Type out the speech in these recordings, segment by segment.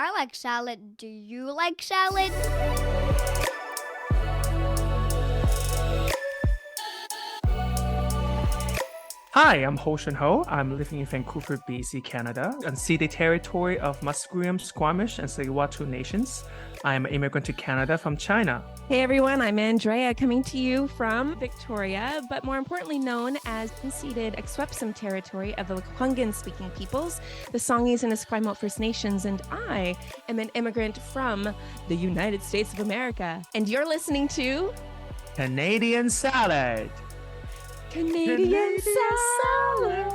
I like salad. Do you like salad? Hi, I'm Hostion Ho. I'm living in Vancouver, BC, Canada, unceded territory of Musqueam, Squamish, and Tsleil-Waututh nations. I am an immigrant to Canada from China. Hey everyone, I'm Andrea coming to you from Victoria, but more importantly known as unceded Akwesasne territory of the Lekwungen speaking peoples, the Songhees and Esquimalt First Nations, and I am an immigrant from the United States of America. And you're listening to Canadian salad. Canadian salad.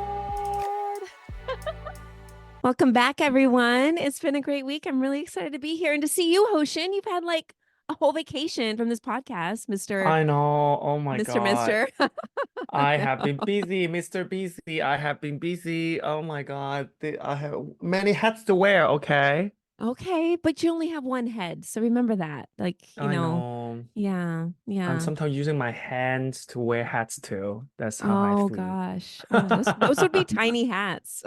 Welcome back, everyone. It's been a great week. I'm really excited to be here and to see you, Hoshin. You've had like a whole vacation from this podcast, Mr. I know. Oh my Mr. God. Mister. I have been busy, Mr. Busy. I have been busy. Oh my God. I have many hats to wear, okay? Okay, but you only have one head, so remember that. I know. Yeah. I'm sometimes using my hands to wear hats too. That's how I Oh feel. gosh. Oh, those would be tiny hats.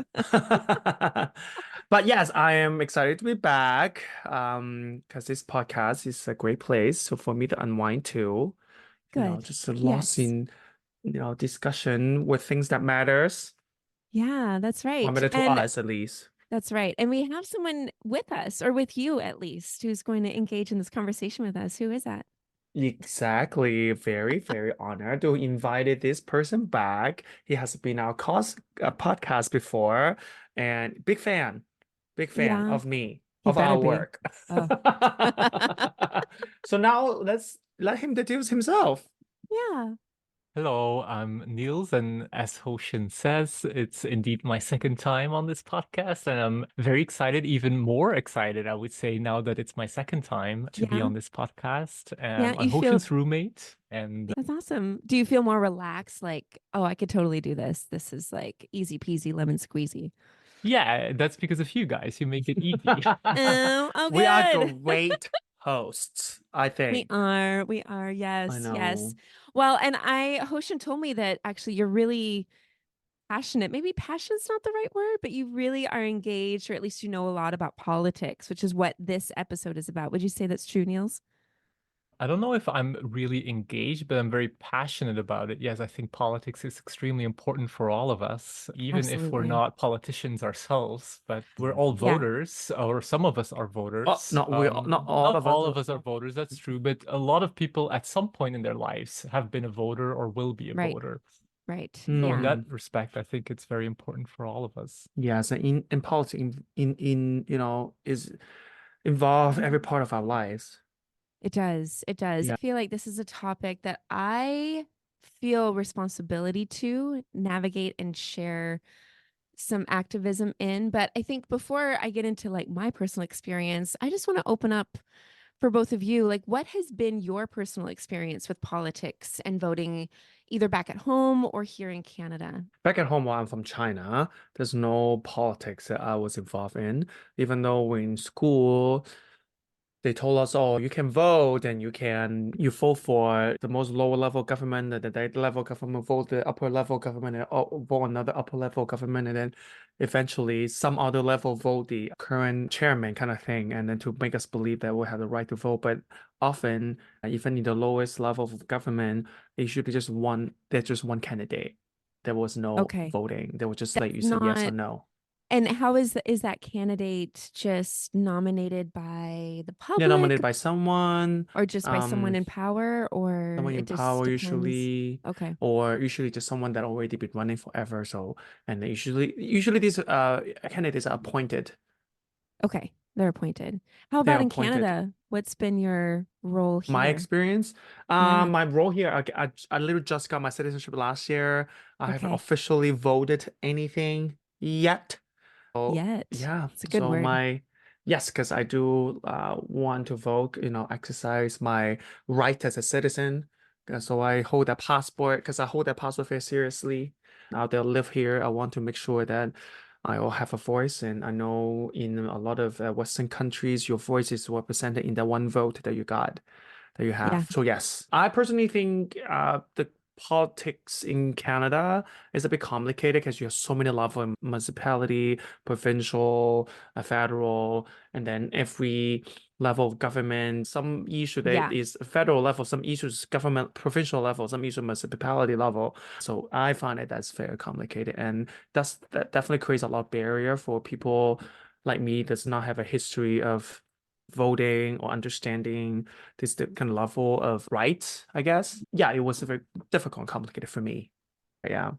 But yes, I am excited to be back. Because this podcast is a great place. So for me to unwind too, Good. just lost Yes. in, discussion with things that matters. Yeah, that's Or right. matter to And us at least. that's right. And we have someone with us, or with you at least, who's going to engage in this conversation with us. Who is that? Exactly. Very, very honored to invite this person back. He has been our podcast before, and big fan Yeah, of me, he of better our be. work. Oh. So now let's let him introduce himself. Yeah. Hello, I'm Niels, and as Hoshin says, it's indeed my second time on this podcast, and I'm very excited, even more excited, I would say, now that it's my second time to be Yeah. on this podcast. Yeah, I'm you feel Hoshin's roommate, and that's awesome. Do you feel more relaxed? Like, oh, I could totally do this. This is like easy peasy lemon squeezy. yeah, that's because of you guys. You make it easy. Oh, We are good. great hosts, I We think. are. I Yes, yes. know. Well, and Hoshin told me that actually you're really passionate. Maybe passion's not the right word, but you really are engaged, or at least you know a lot about politics, which is what this episode is about. Would you say that's true, Niels? I don't know if I'm really engaged, but I'm very passionate about it. Yes, I think politics is extremely important for all of us, even if we're Absolutely. not politicians ourselves, but we're all Yeah. voters, or some of us are Oh, voters. not we not all Not of us. all of us are voters, that's true, but a lot of people at some point in their lives have been a voter or will be a Right. voter. Right. So in Yeah. that respect, I think it's very important for all of us. Yes, and in politics, is involve every part of our lives. It does. It does. Yeah. I feel like this is a topic that I feel responsibility to navigate and share some activism in. But I think before I get into like my personal experience, I just want to open up for both of you. Like, what has been your personal experience with politics and voting, either back at home or here in Canada? Back at home, while I'm from China, there's no politics that I was involved in. Even though we're in school, they told us, oh, you can vote and you vote for the most lower level government, the level government vote the upper level government, and vote another upper level government, and then eventually some other level vote the current chairman kind of thing, and then to make us believe that we have the right to vote. But often, even in the lowest level of government, it should be there's just one candidate. There was no Okay. voting. They would just let you That's say yes or not. no. And how is that candidate just nominated by the They're public nominated by someone. or just by someone in power, or Someone in it just power depends? usually, Okay. or usually just someone that already been running forever. So, and they usually these candidates are appointed. Okay. They're appointed. How They're about in appointed. Canada? What's been your role My here? experience, Yeah. my role here, I literally just got my citizenship last year. I haven't Okay. officially voted anything yet. So Yet. yeah, It's a good so word. yes, because I do want to vote, exercise my right as a citizen. So I hold that passport because I hold that passport very seriously. Now that I live here, I want to make sure that I will have a voice, and I know in a lot of Western countries, your voice is represented in that one vote that you got, that you Yeah. have. So yes, I personally think the politics in Canada is a bit complicated because you have so many levels: municipality, provincial, federal, and then every level of government. Some issue that Yeah. is federal level, some issues government provincial level, some issue municipality level. So I find it that's very complicated, and that definitely creates a lot of barrier for people like me does not have a history of voting or understanding this kind of level of rights, I guess. Yeah, it was very difficult and complicated for me. Yeah.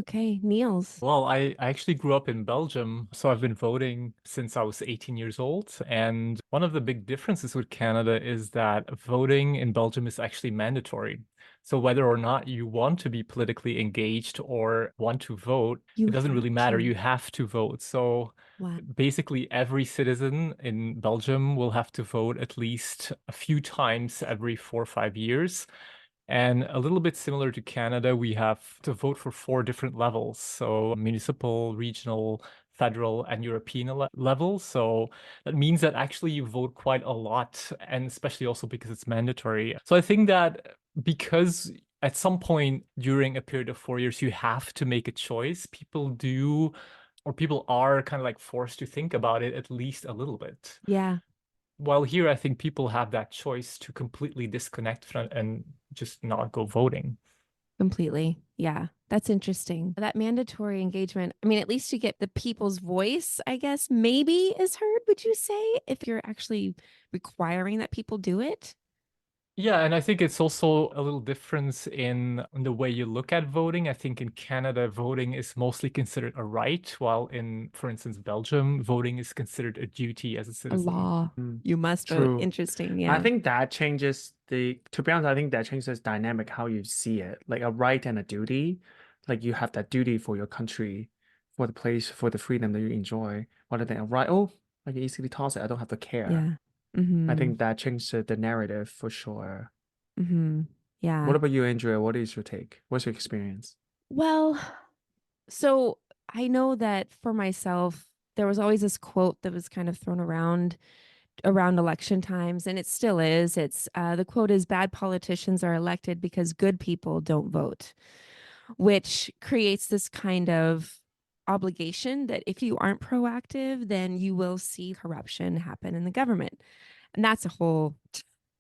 Okay, Niels. Well, I actually grew up in Belgium, so I've been voting since I was 18 years old. And one of the big differences with Canada is that voting in Belgium is actually mandatory. So whether or not you want to be politically engaged or want to vote, You it doesn't really have matter. to. You have to vote. So Wow. basically, every citizen in Belgium will have to vote at least a few times every 4 or 5 years. And a little bit similar to Canada, we have to vote for 4 different levels. So municipal, regional, federal, and European level. So that means that actually you vote quite a lot, and especially also because it's mandatory. So I think that because at some point during a period of 4 years, you have to make a choice, people do, or people are kind of like forced to think about it at least a little bit. Yeah, While here, I think people have that choice to completely disconnect from and just not go voting. completely. Yeah, that's interesting. That mandatory engagement, I mean, at least you get the people's voice, I guess, maybe is heard, would you say, if you're actually requiring that people do it? Yeah, and I think it's also a little difference in the way you look at voting. I think in Canada, voting is mostly considered a right, while in, for instance, Belgium, voting is considered a duty as a A citizen. law. Mm, You must vote. true. Interesting. I Yeah. think that changes to be honest, I think that changes dynamic how you see it. Like a right and a duty. Like you have that duty for your country, for the place, for the freedom that you enjoy, rather than a right, oh, I can easily toss it. I don't have to care. Yeah. I Mm-hmm. think that changed the narrative for sure. Mm-hmm. Yeah. What about you, Andrea? What is your take? What's your experience? Well, so I know that for myself, there was always this quote that was kind of thrown around election times, and it still is. It's the quote is bad politicians are elected because good people don't vote, which creates this kind of obligation that if you aren't proactive, then you will see corruption happen in the government. And that's a whole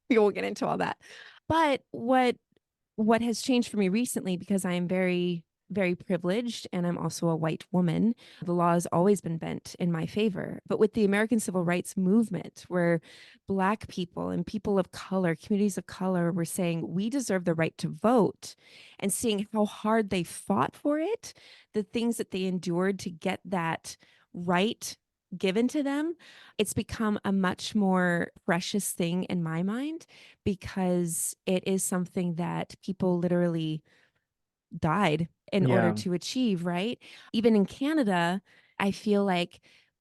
we won't get into all that. But what has changed for me recently, because I am very, very privileged and I'm also a white woman, the law has always been bent in my favor. But with the American Civil Rights Movement, where Black people and people of color, communities of color were saying we deserve the right to vote, and seeing how hard they fought for it, the things that they endured to get that right given to them, it's become a much more precious thing in my mind, because it is something that people literally died in order Yeah. to achieve, right? Even in Canada, I feel like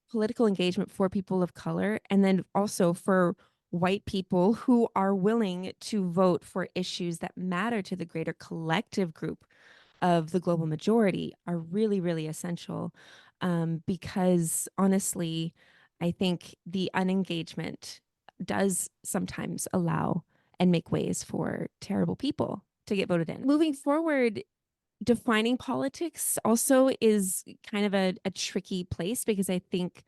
political engagement for people of color, and then also for white people who are willing to vote for issues that matter to the greater collective group of the global majority, are really, really essential. Because honestly, I think the unengagement does sometimes allow and make ways for terrible people to get voted in. Moving forward, defining politics also is kind of a tricky place, because I think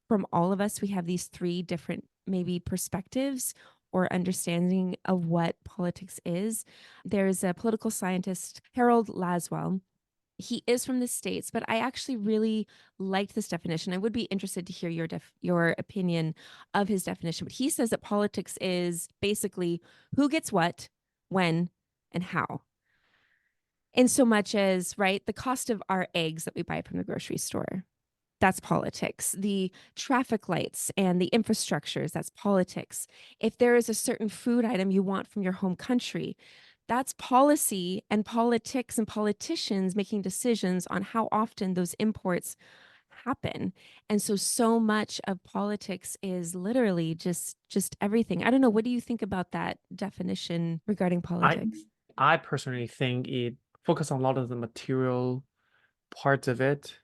from all of us, we have these three different maybe perspectives or understanding of what politics is. There's a political scientist, Harold Laswell. He is from the States, but I actually really liked this definition. I would be interested to hear your opinion of his definition. But he says that politics is basically who gets what, when, and how. In so much as, right, the cost of our eggs that we buy from the grocery store, that's politics. The traffic lights and the infrastructures, that's politics. If there is a certain food item you want from your home country, that's policy and politics and politicians making decisions on how often those imports happen. And so much of politics is literally just everything. I don't know, what do you think about that definition regarding politics? I personally think it focuses on a lot of the material parts of it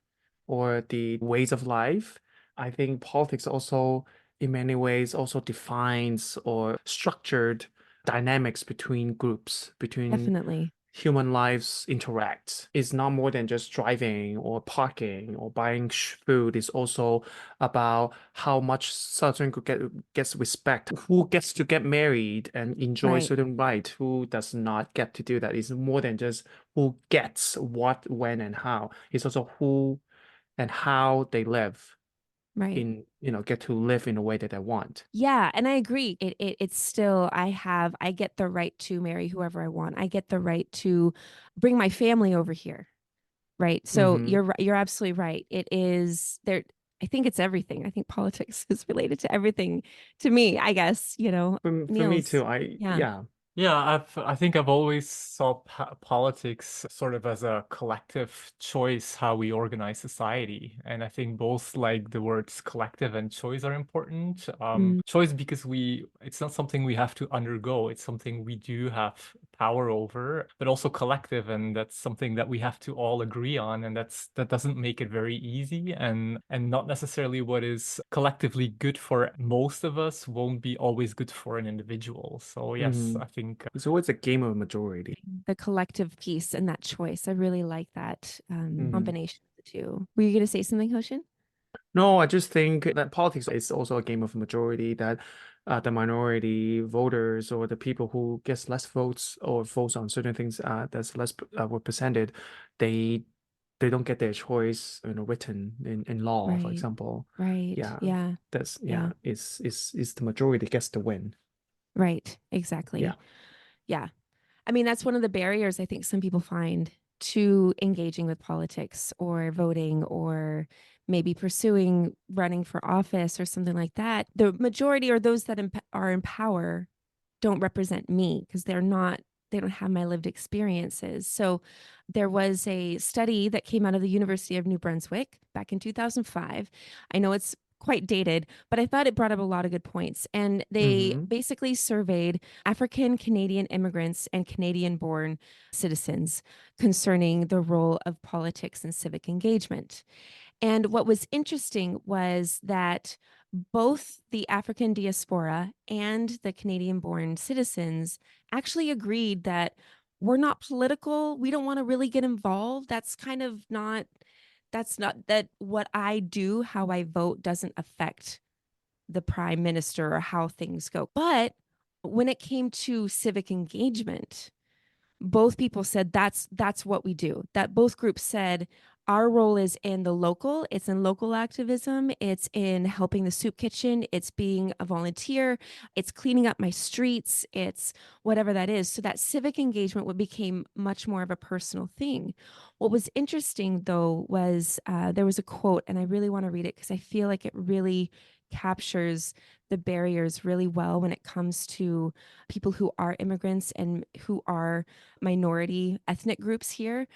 or the ways of life. I think politics also, in many ways, also defines or structured dynamics between groups, between Definitely. human lives interact. It's not more than just driving or parking or buying food. It's also about how much certain group gets respect, who gets to get married and enjoy Right. certain right, who does not get to do that. It's more than just who gets what, when, and how. It's also who and how they live Right. get to live in a way that they want. Yeah, and I agree. It's still I get the right to marry whoever I want. I get the right to bring my family over here. Right. So Mm-hmm. you're absolutely right. It is there. I think it's everything. I think politics is related to everything to me, I guess, For me Niels. too, Yeah. Yeah, I think I've always saw politics sort of as a collective choice how we organize society, and I think both like the words collective and choice are important. Mm, Choice because it's not something we have to undergo; it's something we do have power over, but also collective, and that's something that we have to all agree on, and that doesn't make it very easy, and not necessarily what is collectively good for most of us won't be always good for an individual. So yes, I think It's always a game of majority. the collective piece and that choice. I really like that Mhm. combination of the two. Were you going to say something, Hoshin? No, I just think that politics is also a game of majority, that the minority voters or the people who gets less votes or votes on certain things that's less represented, they don't get their choice, written in law, for Right. example. Right. Yeah, Yeah. that's Yeah. it's the majority gets the win. Right. Exactly. Yeah. Yeah. I mean, that's one of the barriers I think some people find to engaging with politics or voting or maybe pursuing running for office or something like that. The majority or those that are in power don't represent me because they don't have my lived experiences. So there was a study that came out of the University of New Brunswick back in 2005. I know it's quite dated, but I thought it brought up a lot of good points. And they Mm-hmm. basically surveyed African Canadian immigrants and Canadian born citizens concerning the role of politics and civic engagement. And what was interesting was that both the African diaspora and the Canadian born citizens actually agreed that we're not political. We don't want to really get involved. That's not that what I do, how I vote doesn't affect the prime minister or how things go. But when it came to civic engagement, both people said that's what we do. That both groups said our role is in the local, it's in local activism, it's in helping the soup kitchen, it's being a volunteer, it's cleaning up my streets, it's whatever that is. So that civic engagement became much more of a personal thing. What was interesting though was there was a quote, and I really want to read it because I feel like it really captures the barriers really well when it comes to people who are immigrants and who are minority ethnic groups here.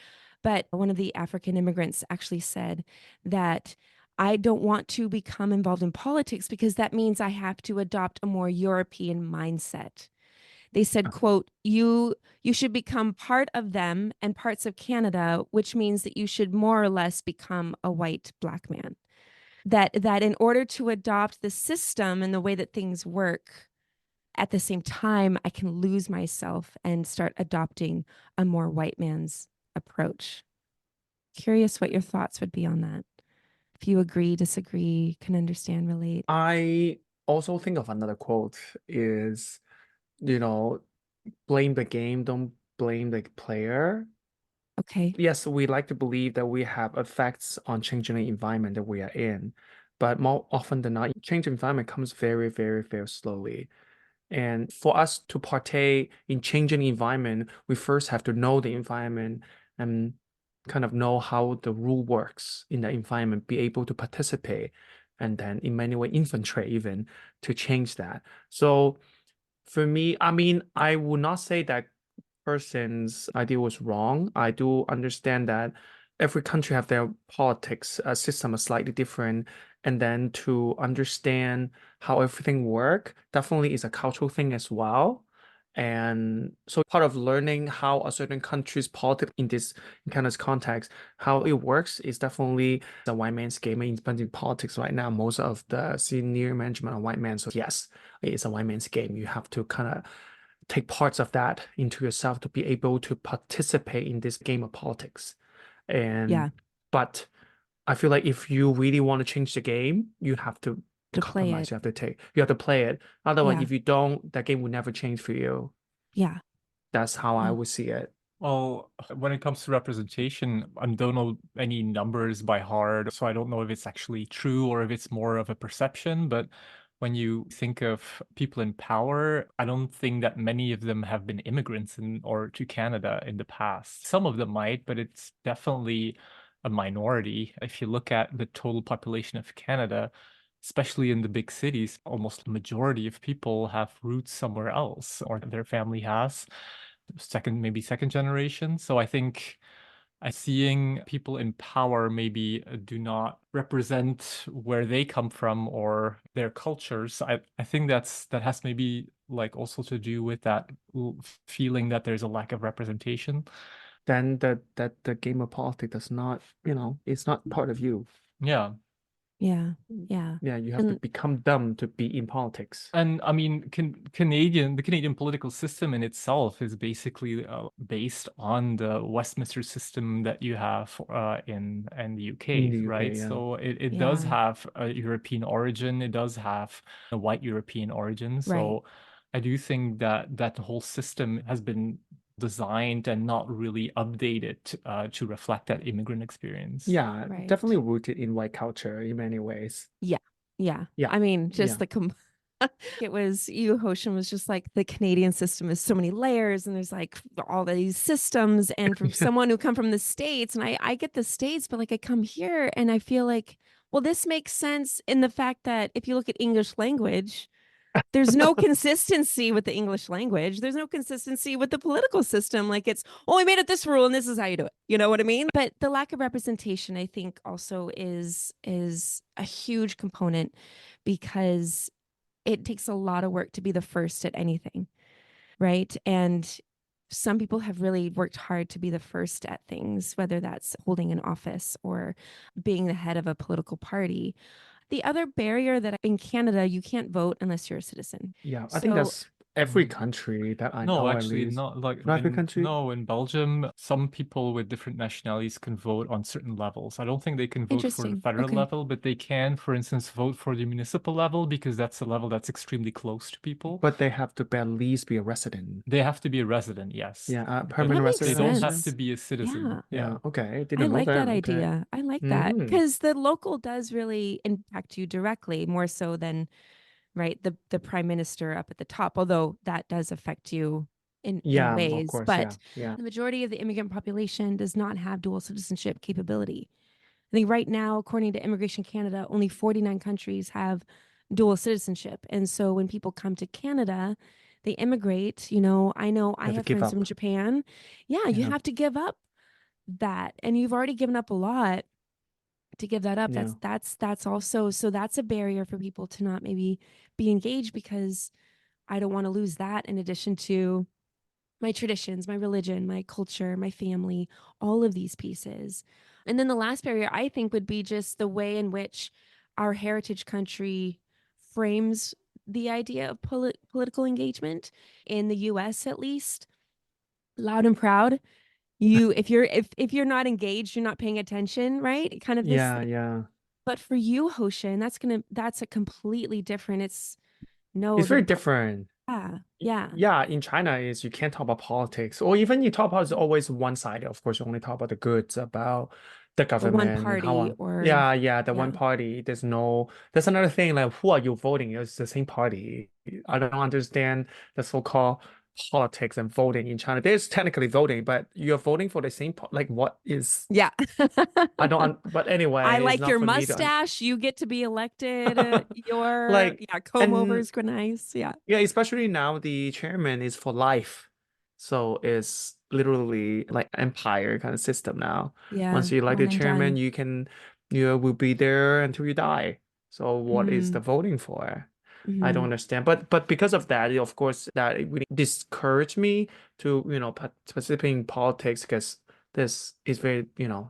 But one of the African immigrants actually said that I don't want to become involved in politics because that means I have to adopt a more European mindset. They said, quote, you should become part of them and parts of Canada, which means that you should more or less become a white black man. That in order to adopt the system and the way that things work, at the same time, I can lose myself and start adopting a more white man's approach. Curious what your thoughts would be on that. If you agree, disagree, can understand, relate. I also think of another quote is, blame the game, don't blame the player. Okay. Yes, we like to believe that we have effects on changing the environment that we are in, but more often than not, change environment comes very, very, very slowly. And for us to partake in changing the environment, we first have to know the environment and kind of know how the rule works in the environment, be able to participate, and then in many ways infiltrate even to change that. So for me, I mean, I would not say that person's idea was wrong. I do understand that every country have their politics system is slightly different, and then to understand how everything work definitely is a cultural thing as well. And so part of learning how a certain country's politics in this kind of context, how it works is definitely the white man's game in politics right now. Most of the senior management are white men. So yes, it's a white man's game. You have to kind of take parts of that into yourself to be able to participate in this game of politics. Yeah. But I feel like if you really want to change the game, you have to To play compromise. it. You have to play it. Otherwise, Yeah. if you don't, that game will never change for you. Yeah. That's how I Yeah. would see it. Well, when it comes to representation, I don't know any numbers by heart, so I don't know if it's actually true or if it's more of a perception. But when you think of people in power, I don't think that many of them have been immigrants or to Canada in the past. Some of them might, but it's definitely a minority. If you look at the total population of Canada, especially in the big cities, almost the majority of people have roots somewhere else, or their family has maybe second generation. So I think seeing people in power maybe do not represent where they come from or their cultures. I think that has maybe like also to do with that feeling that there's a lack of representation. Then the game of politics does not, it's not part of you. Yeah. Yeah. Yeah, you have to become dumb to be in politics. And I mean, the Canadian political system in itself is basically based on the Westminster system that you have in the UK, In the UK, right? yeah. So it does have a European origin. It does have a white European origin. So I do think that the whole system has been designed and not really updated to reflect that immigrant experience. Yeah, Right. definitely rooted in white culture in many ways. Yeah. Yeah. I mean, just Yeah. it was you, Hostion, was just like the Canadian system is so many layers and there's like all these systems. And from someone who come from the States, and I get the States, but like I come here and I feel like, well, this makes sense in the fact that if you look at English language, there's no consistency with the English language. There's no consistency with the political system. Like it's, oh, we made it this rule and this is how you do it. You know what I mean? But the lack of representation, I think, also is a huge component because it takes a lot of work to be the first at anything, right? And some people have really worked hard to be the first at things, whether that's holding an office or being the head of a political party. The other barrier that in Canada, you can't vote unless you're a citizen. Yeah, I think that's every country that I know, No, at actually, least. not like Not every country? No, in Belgium, some people with different nationalities can vote on certain levels. I don't think they can vote for the Interesting. federal Okay. level, but they can, for instance, vote for the municipal level because that's a level that's extremely close to people. But they have to at least be a resident. They have to be a resident, yes. Yeah, But permanent That makes they resident. don't have sense. to be a citizen. Yeah, okay. I Didn't know like that okay. idea. I like that Mhm. because the local does really impact you directly, more so than right the prime minister up at the top, although that does affect you in Yeah, of ways. course, But yeah. the majority of the immigrant population does not have dual citizenship capability. I think right now, according to Immigration Canada, only 49 countries have dual citizenship. And so when people come to Canada, they immigrate. I know I have to have give friends from up. Japan. Yeah, you Yeah. have to give up that. And you've already given up a lot to give that up. Yeah. That's also, so that's a barrier for people to not maybe be engaged because I don't want to lose that in addition to my traditions, my religion, my culture, my family, all of these pieces. And then the last barrier I think would be just the way in which our heritage country frames the idea of political engagement in the US, at least. Loud and proud. If you're not engaged, you're not paying attention, right? Kind of this. Yeah. But for you, Hoshin, that's a completely different. It's It's very different. Yeah. Yeah, in China is you can't talk about politics, or even you talk about it's always one sided. Of course, you only talk about the goods about the The one government and how party on. or The one party. There's another thing like who are you voting? It's the same party. I don't understand the so-called politics and voting in China. There's technically voting, but you're voting for the same like what is yeah. but anyway, I it's like not your for me to mustache. You get to be elected. Your like comb and overs go nice. Yeah. yeah, especially now the chairman is for life. So it's literally like empire kind of system now. Yeah. Once you like the One and chairman, done. you will be there until you die. So what is the Mhm. voting for? I don't Mhm. understand. But because of that, of course, that it really discouraged me to, participate in politics because this is very,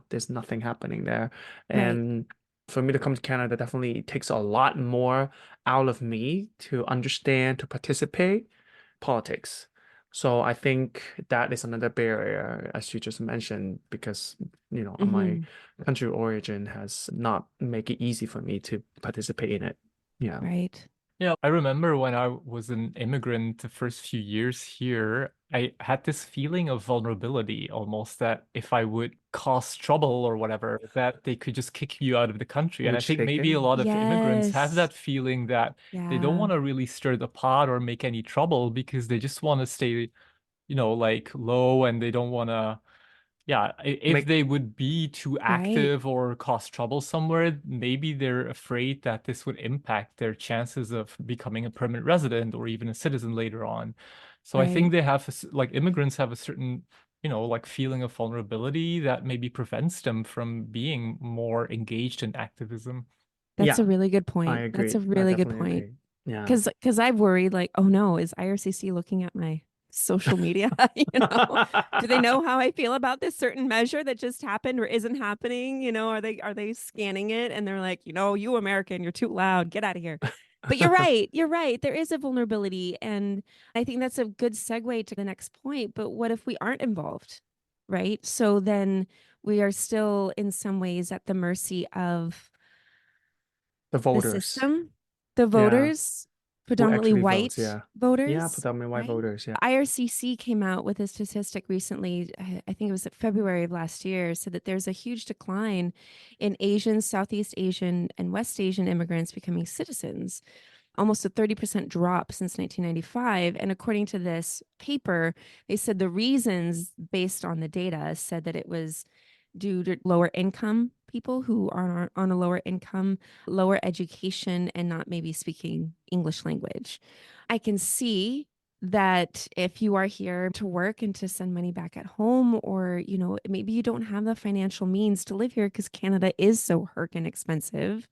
there's nothing happening there. Right. And for me to come to Canada definitely takes a lot more out of me to understand, to participate politics. So I think that is another barrier, as you just mentioned, because my country of origin has not make it easy for me to participate in it. Yeah. Right. Yeah, I remember when I was an immigrant the first few years here, I had this feeling of vulnerability almost, that if I would cause trouble or whatever, that they could just kick you out of the country. And I Which think they maybe a can. lot of immigrants have Yes. that feeling that they don't Yeah. want to really stir the pot or make any trouble because they just want to stay, like low, and they don't want to, yeah, if Make they would be too Right. active or cause trouble somewhere, maybe they're afraid that this would impact their chances of becoming a permanent resident or even a citizen later on. So I Right. think they have, like immigrants have a certain, like feeling of vulnerability that maybe prevents them from being more engaged in activism. That's Yeah, a really good I point. That's a agree. I really good definitely point. agree. Yeah. Because I've worried like, oh no, is IRCC looking at my social media? Do they know how I feel about this certain measure that just happened or isn't happening? Are they scanning it and they're like, you American, you're too loud, get out of here. But you're right. You're right. There is a vulnerability. And I think that's a good segue to the next point. But what if we aren't involved? Right. So then we are still in some ways at the mercy of The the voters. system, the Yeah. voters, Who predominantly actually votes, white yeah. Yeah, voters, predominantly white right? voters, yeah. IRCC came out with a statistic recently, I think it was February of last year, said that there's a huge decline in Asian, Southeast Asian, and West Asian immigrants becoming citizens, almost a 30% drop since 1995. And according to this paper, they said the reasons based on the data said that it was due to lower income people who are on a lower income, lower education, and not maybe speaking English language. I can see that if you are here to work and to send money back at home, or, maybe you don't have the financial means to live here because Canada is so herkin expensive,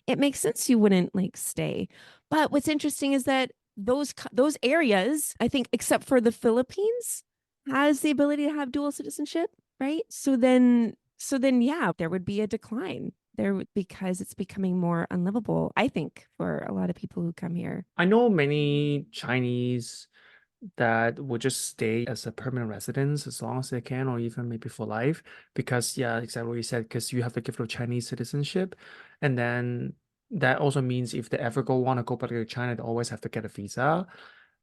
it makes sense you wouldn't like stay. But what's interesting is that those areas, I think, except for the Philippines, has the ability to have dual citizenship, right? So then, yeah, there would be a decline there because it's becoming more unlivable, I think, for a lot of people who come here. I know many Chinese that would just stay as a permanent residence as long as they can, or even maybe for life, because yeah, exactly what you said, because you have to give them Chinese citizenship, and then that also means if they ever want to go back to China, they always have to get a visa.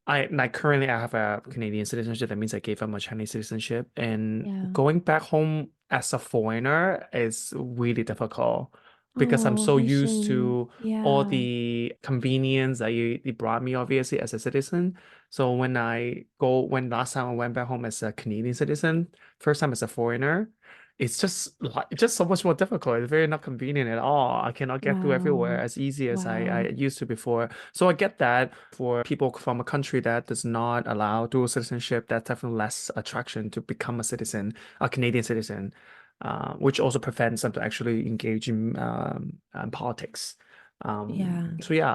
Currently I have a Canadian citizenship. That means I gave them a Chinese citizenship, and Yeah. going back home as a foreigner is really difficult because I'm Oh, so used Hostion. to all Yeah. the convenience that you brought me, obviously, as a citizen. So when last time I went back home as a Canadian citizen, first time as a foreigner, it's just so much more difficult. It's very not convenient at all. I cannot get to everywhere Wow. as easy as I Wow. used to before. So I get that for people from a country that does not allow dual citizenship, that's definitely less attraction to become a citizen, a Canadian citizen, which also prevents them to actually engage in politics. Yeah. So yeah,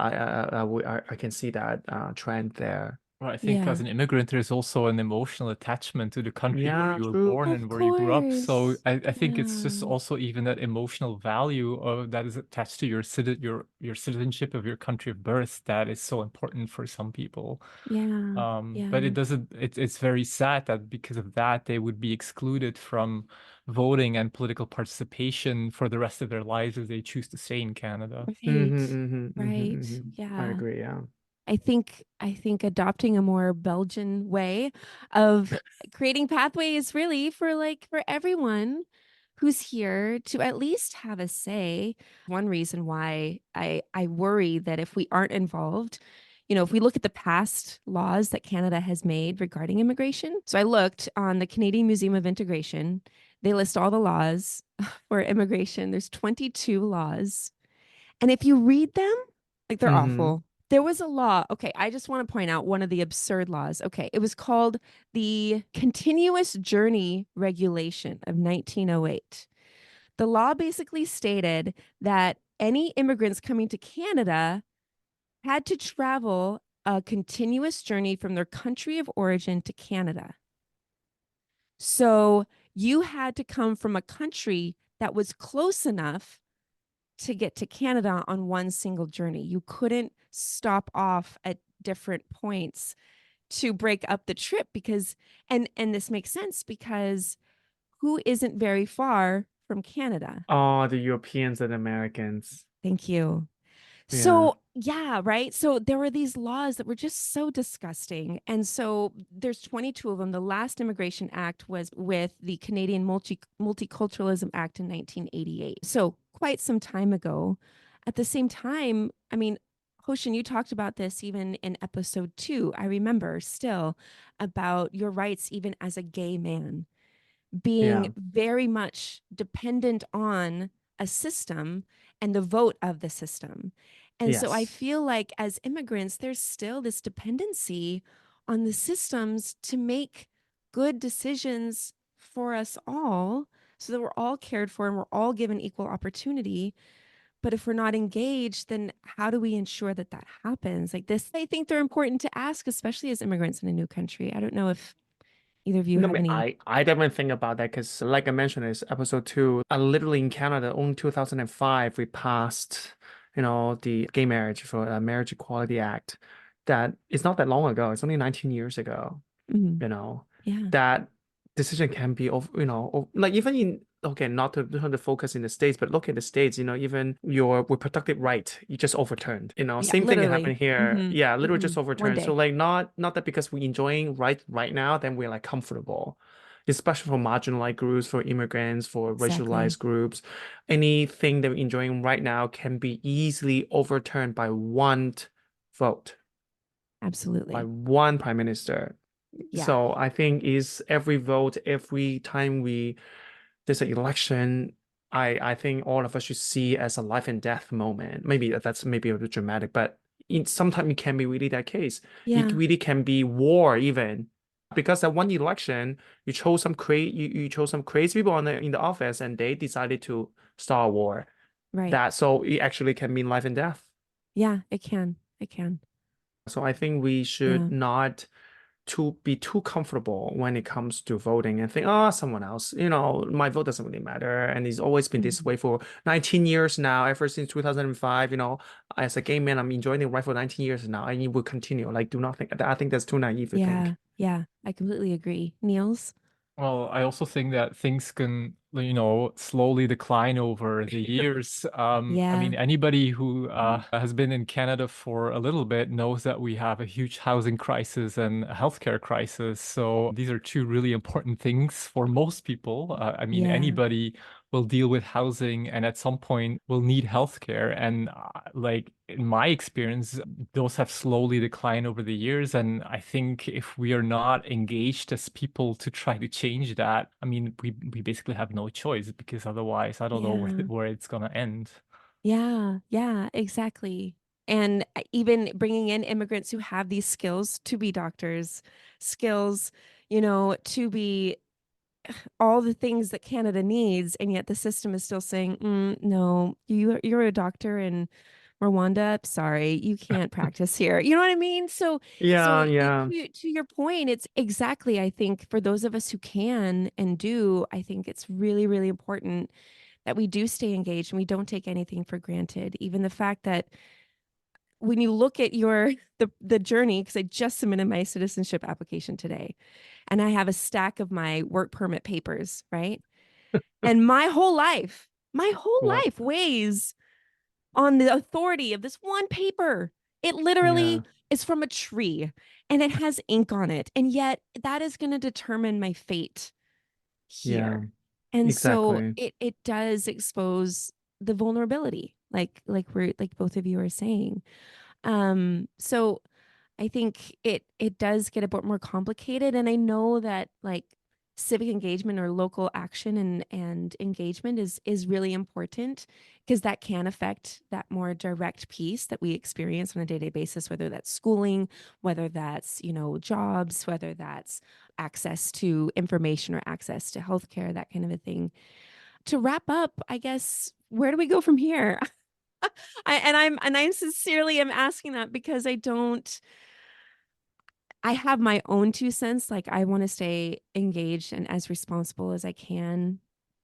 I can see that trend there. Well, I think Yeah. as an immigrant, there's also an emotional attachment to the country where Yeah, you were true. born Of and where you grew up. So course. I think it's just Yeah. also even that emotional value that is attached to your citizenship of your country of birth that is so important for some people. Yeah. But Yeah. it doesn't, it's very sad that because of that, they would be excluded from voting and political participation for the rest of their lives if they choose to stay in Canada. Right. Right. I Yeah. agree, yeah. I think adopting a more Belgian way of creating pathways really for everyone who's here to at least have a say. One reason why I worry that if we aren't involved, if we look at the past laws that Canada has made regarding immigration. So I looked on the Canadian Museum of Integration. They list all the laws for immigration. There's 22 laws. And if you read them, like they're Mm-hmm. awful. There was a law. Okay, I just want to point out one of the absurd laws. Okay, it was called the Continuous Journey Regulation of 1908. The law basically stated that any immigrants coming to Canada had to travel a continuous journey from their country of origin to Canada. So you had to come from a country that was close enough to get to Canada on one single journey. You couldn't stop off at different points to break up the trip because and this makes sense because who isn't very far from Canada? Oh, the Europeans and Americans. Thank you. Yeah. So, yeah, right. So there were these laws that were just so disgusting. And so there's 22 of them. The last Immigration Act was with the Canadian Multiculturalism Act in 1988. So quite some time ago. At the same time, I mean, Hoshin, you talked about this even in episode 2. I remember still about your rights, even as a gay man, being Yeah. very much dependent on a system and the vote of the system. And so I Yes. feel like as immigrants, there's still this dependency on the systems to make good decisions for us all so that we're all cared for and we're all given equal opportunity. But if we're not engaged, then how do we ensure that that happens? Like this, I think they're important to ask, especially as immigrants in a new country. I don't know if either of you No, I have mean, any. I definitely think about that because, like I mentioned, it's episode 2. Literally in Canada, only 2005, we passed, the gay marriage for a Marriage Equality Act. That it's not that long ago. It's only 19 years ago. Mhm. you know, Yeah. that decision can be of, like even in, okay, not to focus in the States, but look at the States, even your reproductive right, you just overturned, Yeah, same thing can happen literally. here. Hmm. Yeah, literally just Hmm. One overturned. So day. like not that because we're enjoying right now, then we're like comfortable. Especially for marginalized groups, for immigrants, for racialized Exactly. groups, anything that we're enjoying right now can be easily overturned by one vote, by Absolutely. one prime minister. Yeah. So I think is every vote, every time there's an election, I think all of us should see as a life and death moment. Maybe that's maybe a bit dramatic, but sometimes it can be really that case. It Yeah. really can be war even. Because at one election, you chose some crazy people in the office and they decided to start a war. Right. That so it actually can mean life and death. Yeah, it can. It can. So I think we Yeah. should not to be too comfortable when it comes to voting and think, oh, someone else, my vote doesn't really matter. And it's always been this Mhm. way for 19 years now, ever since 2005, as a gay man, I'm enjoying it right for 19 years now, and it will continue. Like, do not think, I think that's too naive to Yeah. think. Yeah. I completely agree. Niels? Well, I also think that things can, slowly decline over the years. I Yeah. mean, anybody who has been in Canada for a little bit knows that we have a huge housing crisis and a healthcare crisis. So these are two really important things for most people. I mean, Yeah. anybody will deal with housing and at some point will need healthcare. And like in my experience, those have slowly declined over the years. And I think if we are not engaged as people to try to change that, I mean, we basically have no choice because otherwise, I don't know Yeah. where it's gonna end. Yeah. Yeah. Exactly. And even bringing in immigrants who have these skills to be doctors, skills, to be all the things that Canada needs, and yet the system is still saying, no, you're a doctor in Rwanda. Sorry, you can't practice here. You know what I mean? So, Yeah, yeah. to your point, it's exactly. I think for those of us who can and do, I think it's really, really important that we do stay engaged and we don't take anything for granted. Even the fact that when you look at the journey, because I just submitted my citizenship application today, and I have a stack of my work permit papers, right? And my whole What? life weighs on the authority of this one paper. It literally Yeah, is from a tree and it has ink on it. And yet that is going to determine my fate yeah, here. And so exactly. it does expose the vulnerability, like both of you are saying. So I think it does get a bit more complicated. And I know that like civic engagement or local action and engagement is really important because that can affect that more direct piece that we experience on a day-to-day basis, whether that's schooling, whether that's, jobs, whether that's access to information or access to healthcare, that kind of a thing. To wrap up, I guess, where do we go from here? I'm sincerely am asking that because I have my own 2 cents. Like I want to stay engaged and as responsible as I can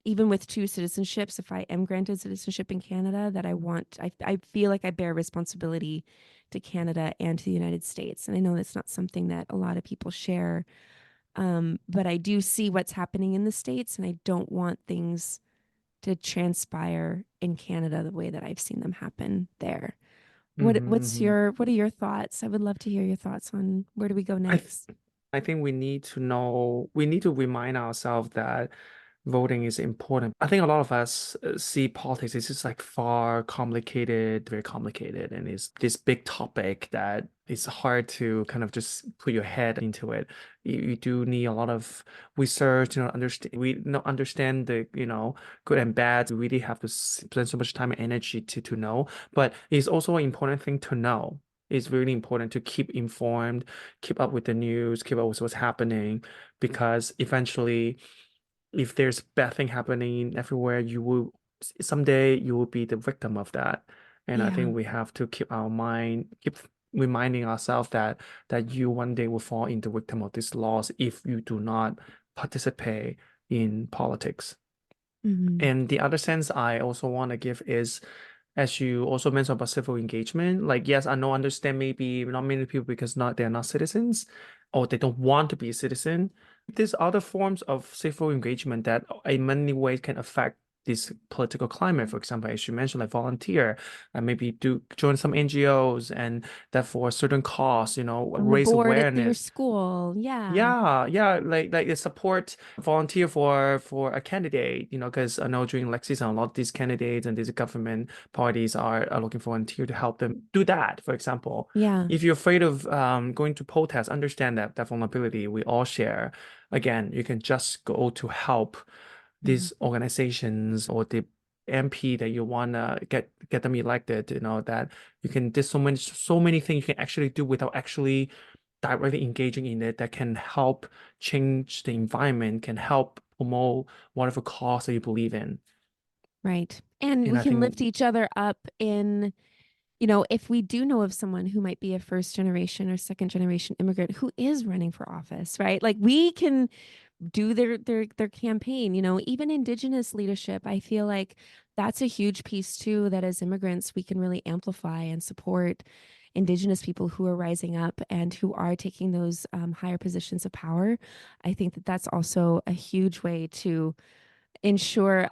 even with two citizenships, if I am granted citizenship in Canada, that I feel like I bear responsibility to Canada and to the United States. And I know that's not something that a lot of people share. But I do see what's happening in the States, and I don't want things to transpire in Canada the way that I've seen them happen there. What are your thoughts? I would love to hear your thoughts on where do we go I th- next? I think we need to know, we need to remind ourselves that voting is important. I think a lot of us see politics as just like far complicated, very complicated, and it's this big topic that it's hard to kind of just put your head into it. You do need a lot of research, understand the, good and bad. We really have to spend so much time and energy to know. But it's also an important thing to know. It's really important to keep informed, keep up with the news, keep up with what's happening, because eventually if there's bad thing happening everywhere, someday you will be the victim of that. And I Yeah. think we have to keep reminding ourselves that you one day will fall into victim of this loss if you do not participate in politics. Mhm. And the other sense I also want to give is, as you also mentioned about civil engagement, like, yes, I know, understand maybe not many people because they're not citizens or they don't want to be a citizen. There's other forms of civil engagement that in many ways can affect this political climate. For example, as you mentioned, like volunteer and maybe do join some NGOs, and that for a certain cause, On the raise board at your awareness. school. Yeah. Yeah, like the support volunteer for a candidate, because I know during election season, a lot of these candidates and these government parties are looking for volunteer to help them do that. For example, Yeah. if you're afraid of going to protest, understand that vulnerability we all share. Again, you can just go to help Mhm. these organizations or the MP that you wanna get them elected. That you can. There's so many things you can actually do without actually directly engaging in it, that can help change the environment, can help promote whatever cause that you believe in. Right. And And we I can think, lift each other up in, if we do know of someone who might be a first generation or second generation immigrant who is running for office, right? Like we can do their campaign, even indigenous leadership. I feel like that's a huge piece too, that as immigrants we can really amplify and support indigenous people who are rising up and who are taking those higher positions of power. I think that that's also a huge way to ensure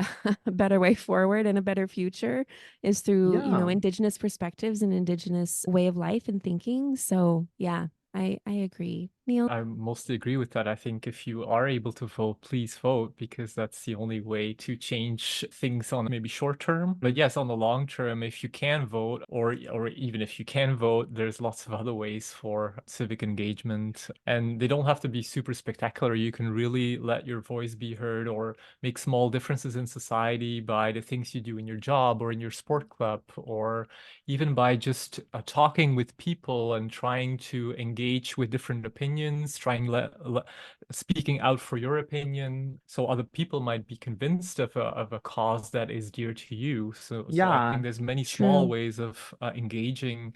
a better way forward and a better future is through, yeah. indigenous perspectives and indigenous way of life and thinking. So yeah, I agree. Neil? I mostly agree with that. I think if you are able to vote, please vote, because that's the only way to change things on maybe short term. But yes, on the long term, if you can vote, or even if you can vote, there's lots of other ways for civic engagement. And they don't have to be super spectacular. You can really let your voice be heard or make small differences in society by the things you do in your job or in your sport club, or even by just talking with people and trying to engage with different opinions, speaking out for your opinion, so other people might be convinced of a cause that is dear to you. So I Yeah. think there's many small True. ways of engaging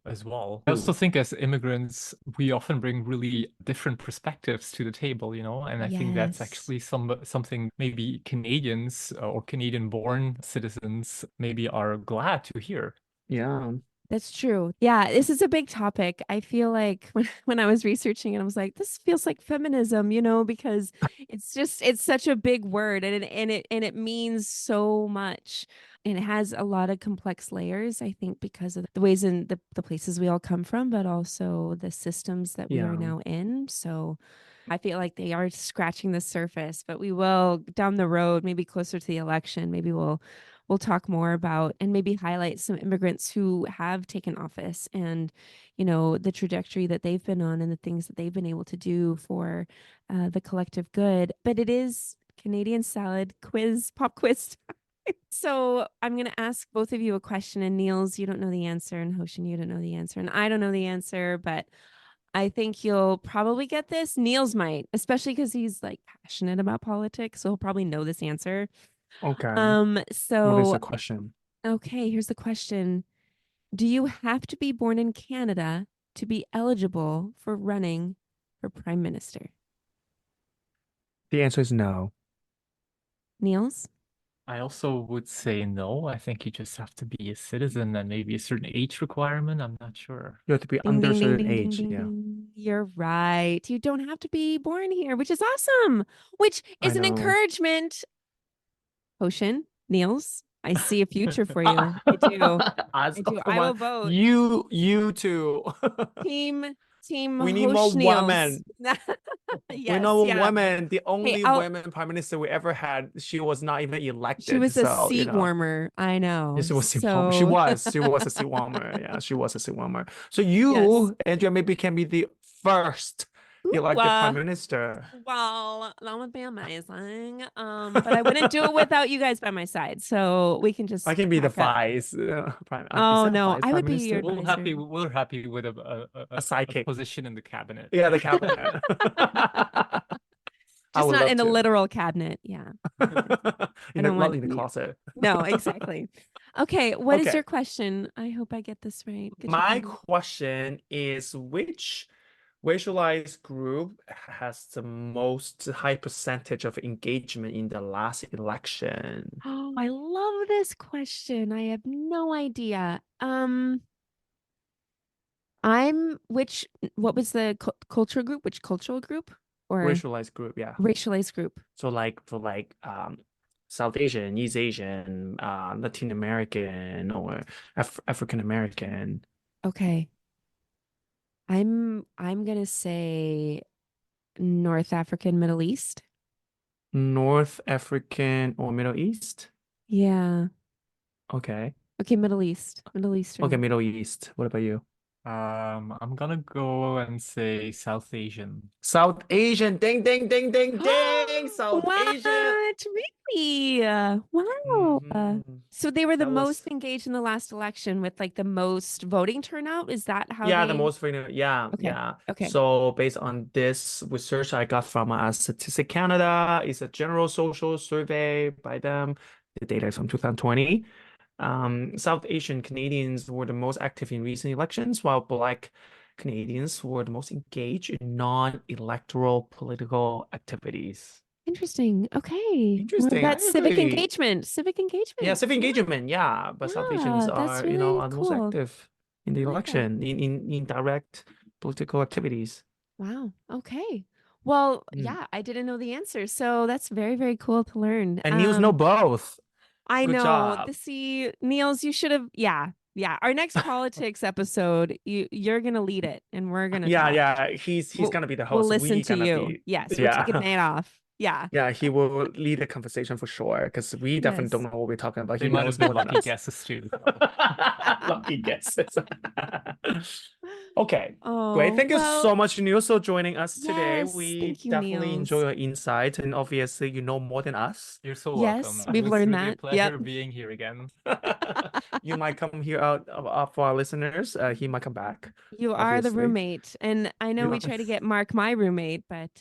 as well. I also think as immigrants, we often bring really different perspectives to the table, and I think that's Yes. actually something maybe Canadians or Canadian-born citizens maybe are glad to hear. Yeah. That's true. Yeah, this is a big topic. I feel like when I was researching it, I was like, this feels like feminism, because it's such a big word and it means so much. And it has a lot of complex layers, I think, because of the ways in the places we all come from, but also the systems that we are Yeah. now in. So I feel like they are scratching the surface, but we will down the road, maybe closer to the election, maybe we'll talk more about and maybe highlight some immigrants who have taken office and the trajectory that they've been on and the things that they've been able to do for the collective good. But it is Canadian salad quiz, pop quiz. So I'm going to ask both of you a question, and Niels, you don't know the answer, and Hoshin, you don't know the answer, and I don't know the answer, but I think you'll probably get this. Niels might, especially because he's like passionate about politics, so he'll probably know this answer. Okay. What is So the question? okay, here's the question. Do you have to be born in Canada to be eligible for running for prime minister? The answer is no. Niels? I also would say no. I think you just have to be a citizen and maybe a certain age requirement. I'm not sure. You have to be Ding, under a ding, ding, certain ding, ding, age. ding, Yeah, ding. You're right. You don't have to be born here, which is awesome, which I is an know. encouragement. Hoshin, Niels, I see a future for you. I do. Us, I do. come I will on. vote. You too. Team We need more Hosh Niels. women. We Yes, know yeah. women. The Hey, only women prime minister we ever had, she was not even she elected. was a So, seat warmer. I know. She was seat warmer. So She was a seat warmer. Yeah, she was a seat warmer. So yes. you, Andrea, maybe can be the first Ooh, elected prime minister. well, that would be amazing. But I wouldn't do it without you guys by my side. So we can just I can be the crack up. vice prime. Is Oh that no, vice I prime would be minister? your advisor. We're happy with A sidekick. position in the cabinet. Yeah, the cabinet. I Just would not love in the to. literal cabinet. Yeah. In I the, don't not want in the you. closet. No, exactly. Okay, what is Okay. your question? I hope I get this right. Good My job. question is, which racialized group has the most high percentage of engagement in the last election? Oh, I love this question. I have no idea. What was the cultural group? Which cultural group or Racialized group, yeah. racialized group? So like South Asian, East Asian, Latin American, or African American. Okay. I'm gonna say North African, Middle East. North African or Middle East? Yeah. Okay. Okay, Middle East. Middle Eastern. Okay, Middle East. What about you? I'm gonna go and say South Asian. South Asian. Ding, ding, ding, ding, ding. South Asian. What? Really? Wow. Mhm. So they were the That most was engaged in the last election with like the most voting turnout. Is that how yeah, the they? most frequent. Yeah, Okay. yeah. Okay. So based on this research I got from Statistic Canada, it's a general social survey by them. The data is from 2020. South Asian Canadians were the most active in recent elections, while Black Canadians were the most engaged in non-electoral political activities. Interesting. Okay. Well, Interesting. I that's civic agree. engagement. Civic engagement. Yeah, civic engagement. Yeah, but South Asians Yeah, that's are, really are the most cool. active in the I like that. election, in direct political activities. Wow. Okay. Well, Mm. yeah, I didn't know the answer. So that's very, very cool to learn. And Niels know both. I Good know. job. See, Niels, you should have, yeah. Yeah. Our next politics episode, you're gonna lead it and we're gonna Yeah, talk. yeah. He's gonna be the We'll host. listen We to gonna you. be Yes, we're taking yeah. Nate off. Yeah. Yeah, he will lead the conversation for sure because we definitely don't Yes. know what we're talking about. They He might knows have been more than lucky us. guesses too. Lucky guesses. Okay, great. Oh, Thank you well, so much, Niels, for joining us today. yes. We Thank you, definitely enjoy Niels. your insight, and obviously, you know more than us. You're so Yes, welcome. we've It was learned really a that. pleasure Yep. being here again. You might come here out for our listeners. He might come back. You are the Obviously. roommate. And I know You we are- try to get Mark my roommate, but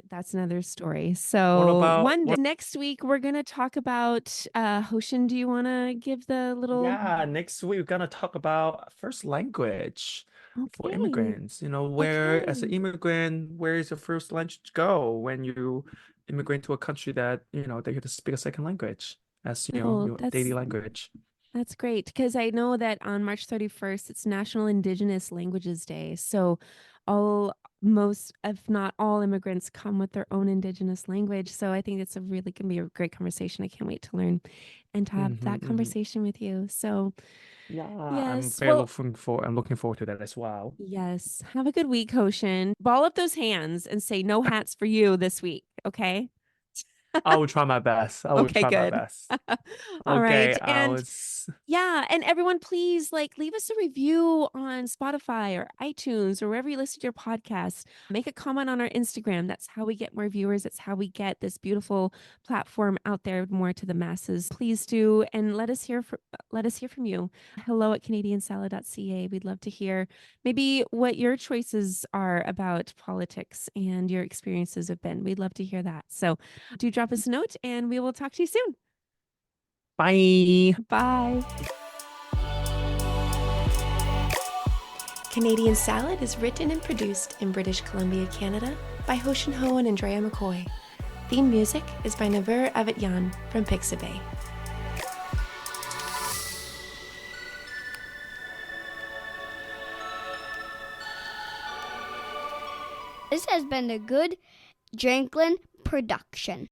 that's another story. What So about next week we're gonna talk about Hoshin, do you wanna give the little Yeah, next week we're gonna talk about first language for Okay. immigrants. Where as an Okay. immigrant, where is your first language go when you immigrate to a country that they get to speak a second language as Oh, your daily language. That's great because I know that on March 31st, it's National Indigenous Languages Day. So most, if not all immigrants come with their own Indigenous language. So I think it's really going to be a great conversation. I can't wait to learn and to have that conversation with you. So Yeah, yes, I'm looking forward to that as well. yes. Have a good week, Hoshin. Ball up those hands and say no hats for you this week. Okay. I will try my best. I will Okay, try my good. best. All Okay, right. And yeah, and everyone, please leave us a review on Spotify or iTunes or wherever you listen to your podcast. Make a comment on our Instagram. That's how we get more viewers. It's how we get this beautiful platform out there more to the masses. Please do, and let us hear from you. hello@canadiansalad.ca. We'd love to hear maybe what your choices are about politics and your experiences have been. We'd love to hear that. So do drop us a note, and we will talk to you soon. bye. Bye. Canadian Salad is written and produced in British Columbia, Canada by Hoshin Ho and Andrea McCoy. Theme music is by Naver Avetyan from Pixabay. This has been a good Drinklin production.